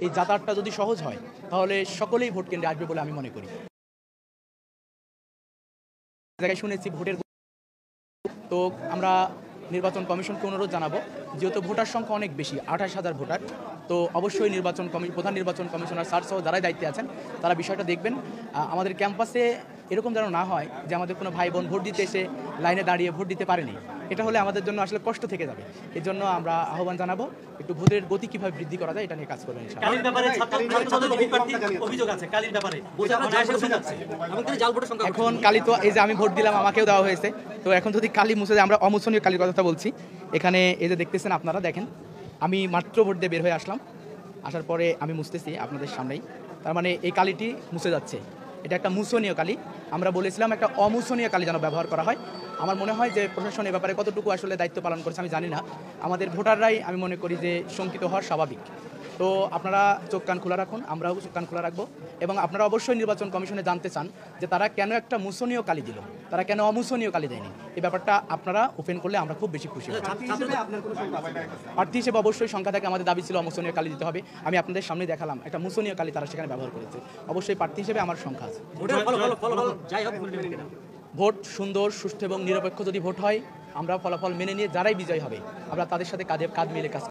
এই যাতায়াতটা যদি সহজ হয় তাহলে সকলেই ভোট কেন্দ্রে আসবে বলে আমি মনে করি। জায়গায় শুনেছি ভোটের তো আমরা নির্বাচন কমিশনকে অনুরোধ জানাবো, যেহেতু ভোটার সংখ্যা অনেক বেশি ২৮,০০০ ভোটার, তো অবশ্যই প্রধান নির্বাচন কমিশনার স্যার সহ যারাই দায়িত্বে আছেন তারা বিষয়টা দেখবেন। আমাদের ক্যাম্পাসে এরকম যেন না হয় যে আমাদের কোনো ভাই বোন ভোট দিতে এসে লাইনে দাঁড়িয়ে ভোট দিতে পারেনি। এটা হলে আমাদের জন্য আসলে কষ্ট থেকে যাবে। এর জন্য আমরা আহ্বান জানাবো একটু ভোটের গতি কীভাবে বৃদ্ধি করা যায় এটা নিয়ে কাজ করবেন ইনশাআল্লাহ। কালির ব্যাপারে অভিযোগ আছে, কালির ব্যাপারে এখন কালি তো এই যে আমি ভোট দিলাম আমাকেও দেওয়া হয়েছে, তো এখন যদি কালি মুছে যায়, আমরা অমোচনীয় কালির কথা বলছি। এখানে এই যে দেখতেছেন আপনারা, দেখেন আমি মাত্র ভোট দিয়ে বের হয়ে আসলাম, আসার পরে আমি মুছতেছি আপনাদের সামনেই, তার মানে এই কালিটি মুছে যাচ্ছে। এটা একটা মুছনীয় কালি। আমরা বলেছিলাম একটা অমুছনীয় কালি যেন ব্যবহার করা হয়। আমার মনে হয় যে প্রশাসন এ ব্যাপারে কতটুকু আসলে দায়িত্ব পালন করেছে আমি জানি না। আমাদের ভোটাররাই আমি মনে করি যে শঙ্কিত হওয়া স্বাভাবিক। তো আপনারা চোখ কান খোলা রাখুন, আমরাও চোখ কান খোলা রাখবো, এবং আপনারা অবশ্যই নির্বাচন কমিশনে জানতে চান যে তারা কেন একটা মুছনীয় কালি দিল, তারা কেন অমুছনীয় কালি দেয়নি। এই ব্যাপারটা আপনারা ওপেন করলে আমরা খুব বেশি খুশি হব। প্রার্থী হিসেবে অবশ্যই সংখ্যা থেকে আমাদের দাবি ছিল অমুছনীয় কালি দিতে হবে। আমি আপনাদের সামনে দেখালাম একটা মুছনীয় কালি তারা সেখানে ব্যবহার করেছে। অবশ্যই প্রার্থী হিসেবে আমার সংখ্যা আছে। ভোট সুন্দর, সুষ্ঠু এবং নিরপেক্ষ যদি ভোট হয়, আমরা ফলাফল মেনে নিয়ে যারাই বিজয় হবে আমরা তাদের সাথে কাঁধে কাঁধ মিলে কাজ